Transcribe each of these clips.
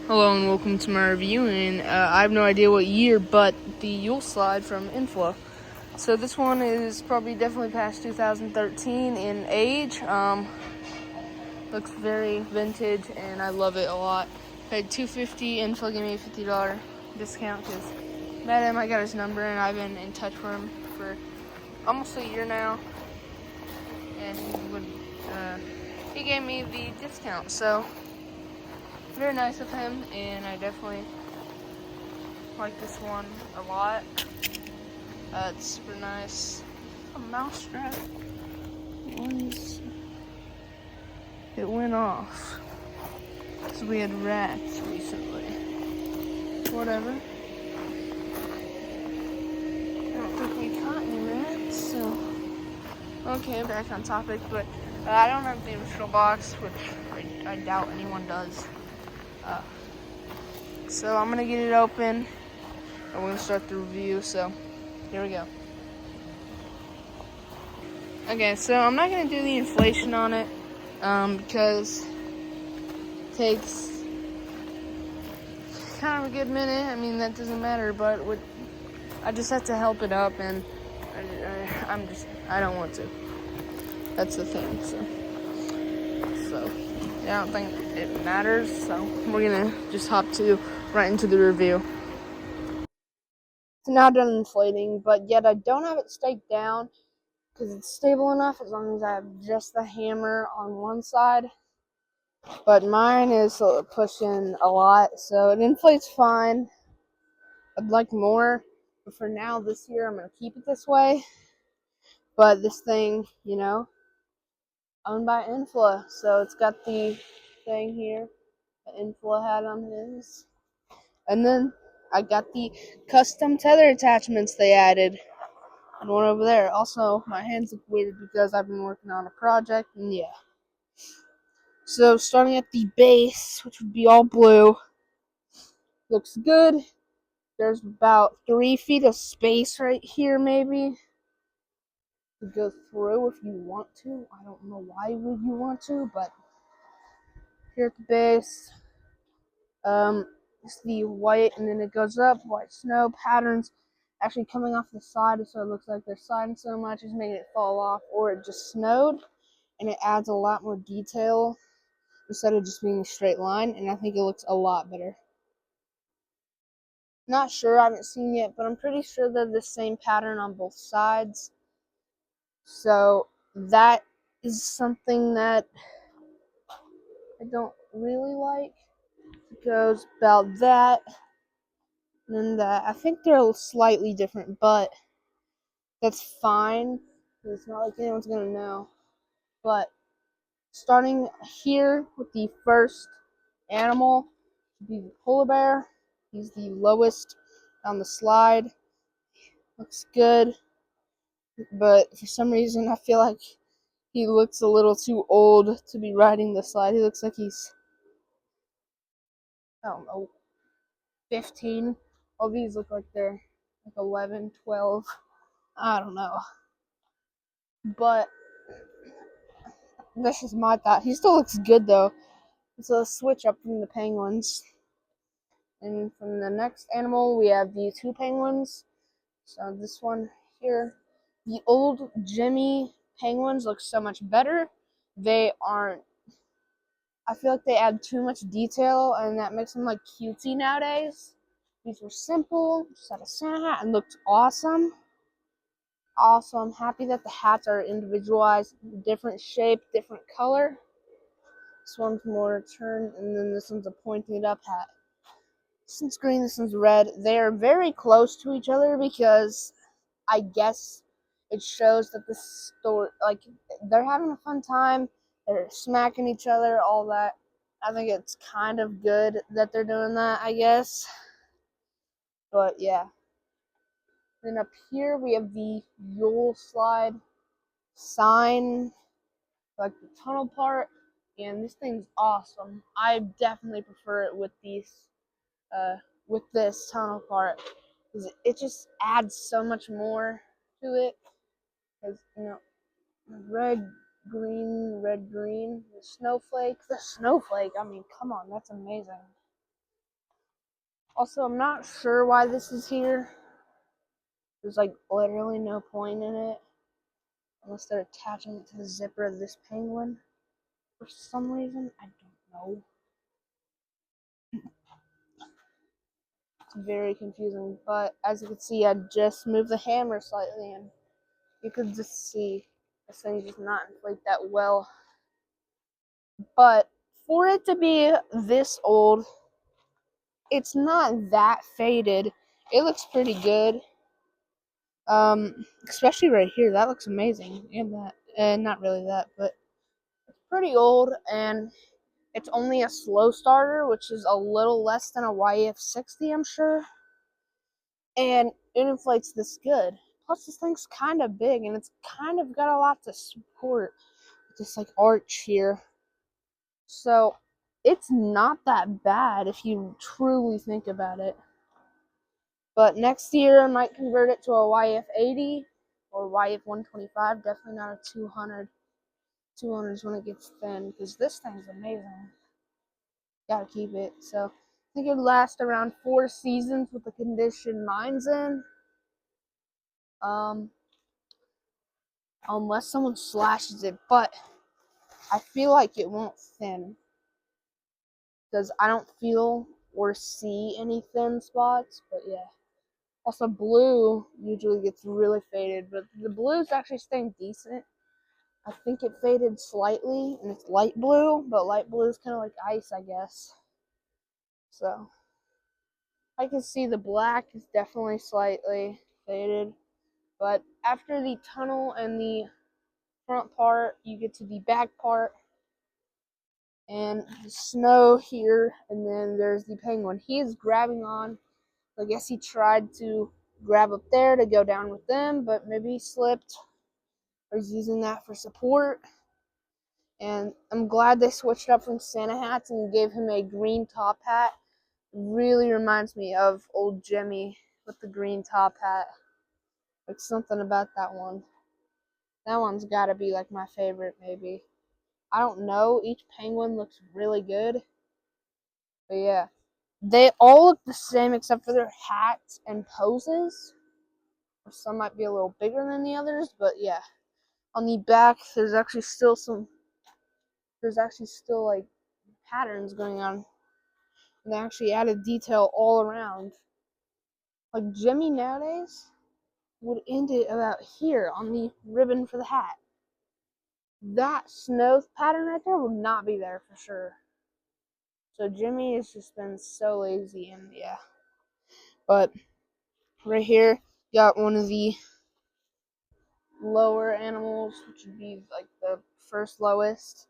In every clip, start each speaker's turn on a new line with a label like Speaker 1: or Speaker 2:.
Speaker 1: Hello and welcome to my review, and I have no idea what year, but the Yule slide from Infla. So this one is probably definitely past 2013 in age. Looks very vintage, and I love it a lot. Paid $250, Infla gave me a $50 discount because met him, I got his number, and I've been in touch with him for almost a year now. And he gave me the discount, so very nice of him, and I definitely like this one a lot. It's super nice. A mouse trap. It went off. So we had rats recently. Whatever. I don't think we caught any rats, so. Okay, back on topic, but I don't have the original box, which I doubt anyone does. So I'm gonna get it open. I'm gonna start the review, so here we go. Okay, so I'm not gonna do the inflation on it, because it takes kind of a good minute. I mean, that doesn't matter, but I just have to help it up, and I don't want to. That's the thing. So yeah, I don't think it matters. So we're gonna just hop right into the review. It's now done inflating, but yet I don't have it staked down because it's stable enough as long as I have just the hammer on one side. But mine is pushing a lot, so it inflates fine. I'd like more, but for now, this year, I'm going to keep it this way. But this thing, owned by Infla, so it's got the thing here that Infla had on his. And then I got the custom tether attachments they added. And one over there. Also, my hands look weird because I've been working on a project, and yeah. So, starting at the base, which would be all blue, looks good. There's about 3 feet of space right here, maybe, to go through if you want to. I don't know why would you want to, but here at the base, it's the white, and then it goes up, white snow patterns actually coming off the side, so it looks like they're sliding so much it's making it fall off, or it just snowed, and it adds a lot more detail instead of just being a straight line, and I think it looks a lot better. Not sure, I haven't seen yet, but I'm pretty sure they're the same pattern on both sides. So that is something that I don't really like. It goes about that, and then that. I think they're slightly different, but that's fine. It's not like anyone's gonna know. But starting here with the first animal, be the polar bear. He's the lowest on the slide. Looks good, but for some reason I feel like he looks a little too old to be riding the slide. He looks like he's, I don't know, 15. All these look like they're like 11, 12. I don't know. But that's just my thought. He still looks good though. It's a switch up from the penguins. And from the next animal, we have the 2 penguins. So this one here, the old Jimmy penguins look so much better. They aren't, I feel like they add too much detail, and that makes them like cutesy nowadays. These were simple, just had a Santa hat, and looked awesome. Also, I'm happy that the hats are individualized, different shape, different color. This one's more turned, and then this one's a pointed up hat. This one's green, this one's red. They are very close to each other because I guess it shows that the store, like, they're having a fun time. They're smacking each other, all that. I think it's kind of good that they're doing that, I guess. But yeah. Then up here we have the Yule slide sign, like the tunnel part, and this thing's awesome. I definitely prefer it with this tunnel part, because it just adds so much more to it. Because red, green, the snowflake. I mean, come on, that's amazing. Also, I'm not sure why this is here. There's like literally no point in it. Unless they're attaching it to the zipper of this penguin. For some reason, I don't know. It's very confusing. But as you can see, I just moved the hammer slightly and you could just see this thing does not inflate that well. But for it to be this old, it's not that faded. It looks pretty good. Especially right here, that looks amazing. And that, not really that, but it's pretty old, and it's only a slow starter, which is a little less than a YF60, I'm sure. And it inflates this good. Plus, this thing's kind of big, and it's kind of got a lot to support. This like arch here. So it's not that bad if you truly think about it. But next year I might convert it to a YF80 or YF125. Definitely not a 200. 200 is when it gets thin, because this thing's amazing. Gotta keep it. So I think it'd last around 4 seasons with the condition mine's in. Unless someone slashes it, but I feel like it won't thin. Because I don't feel or see any thin spots, but yeah. Also, blue usually gets really faded, but the blue is actually staying decent. I think it faded slightly, and it's light blue, but light blue is kind of like ice, I guess. So, I can see the black is definitely slightly faded, but after the tunnel and the front part, you get to the back part, and the snow here, and then there's the penguin. He is grabbing on. I guess he tried to grab up there to go down with them, but maybe he slipped or is using that for support. And I'm glad they switched up from Santa hats and gave him a green top hat. Really reminds me of old Jimmy with the green top hat. Like something about that one. That one's gotta be like my favorite, maybe. I don't know. Each penguin looks really good. But yeah. They all look the same except for their hats and poses. Some might be a little bigger than the others, but yeah. On the back, there's actually still like patterns going on. And they actually added detail all around. Like Jimmy nowadays would end it about here on the ribbon for the hat. That snow pattern right there would not be there for sure. So Jimmy has just been so lazy, and yeah. But right here, got one of the lower animals, which would be like the first lowest.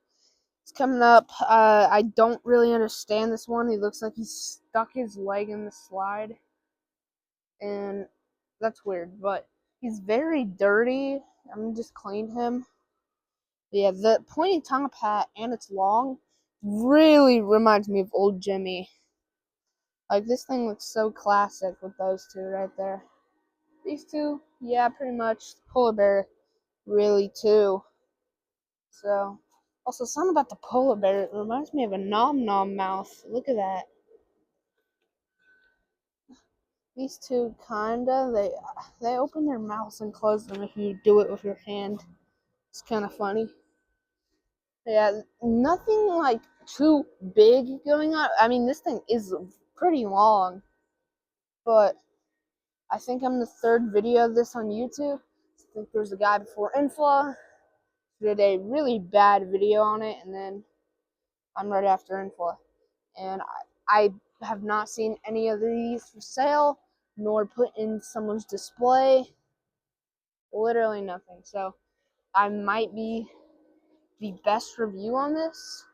Speaker 1: It's coming up. I don't really understand this one. He looks like he stuck his leg in the slide, and that's weird. But he's very dirty. I'm just cleaned him. But yeah, the pointy tongue hat and it's long really reminds me of old Jimmy. Like this thing looks so classic with those two right there. These two, yeah, pretty much. Polar bear, really too. So, also something about the polar bear. It reminds me of a nom nom mouth. Look at that. These two kinda they open their mouths and close them if you do it with your hand. It's kind of funny. Yeah, nothing like too big going on. I mean, this thing is pretty long, but I think I'm the third video of this on YouTube. I think there's a guy before Infla did a really bad video on it, and then I'm right after Infla. And I have not seen any of these for sale, nor put in someone's display. Literally nothing. So I might be the best review on this,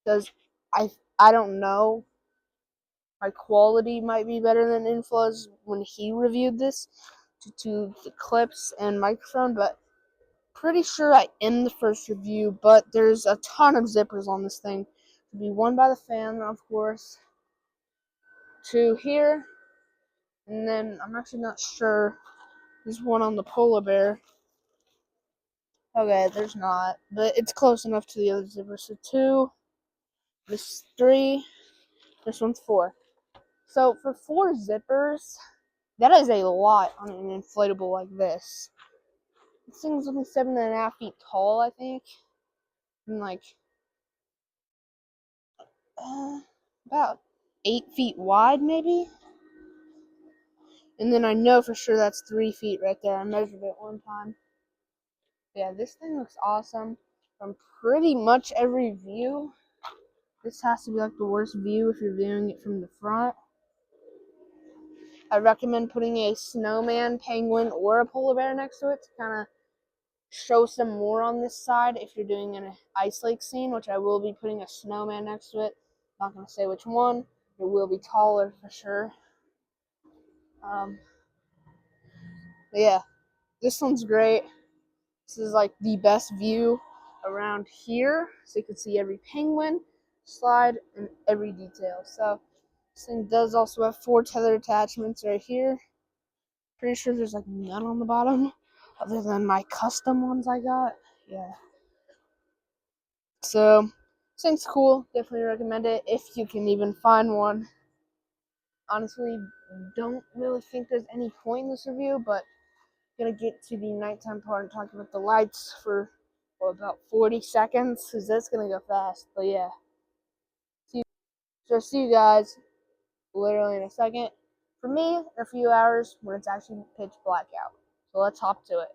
Speaker 1: because I don't know. My quality might be better than Infla's when he reviewed this due to the clips and microphone, but pretty sure I am the first review. But there's a ton of zippers on this thing. To be one by the fan, of course, two here, and then I'm actually not sure. There's one on the polar bear. Okay, there's not, but it's close enough to the other zipper. So two, this three, this one's four. So for 4 zippers, that is a lot on an inflatable like this. This thing's only 7.5 feet tall, I think, and like about 8 feet wide, maybe. And then I know for sure that's 3 feet right there. I measured it one time. Yeah, this thing looks awesome from pretty much every view. This has to be like the worst view if you're viewing it from the front. I recommend putting a snowman, penguin, or a polar bear next to it to kind of show some more on this side if you're doing an ice lake scene, which I will be putting a snowman next to it. I'm not going to say which one. It will be taller for sure. But yeah, this one's great. This is like the best view around here, so you can see every penguin, slide, and every detail. So this thing does also have 4 tether attachments right here. Pretty sure there's like none on the bottom, other than my custom ones I got. Yeah. So this thing's cool. Definitely recommend it if you can even find one. Honestly, don't really think there's any point in this review, but gonna get to the nighttime part and talk about the lights for about 40 seconds because that's gonna go fast. But yeah, see you guys literally in a second. For me, in a few hours when it's actually pitch black out. So let's hop to it.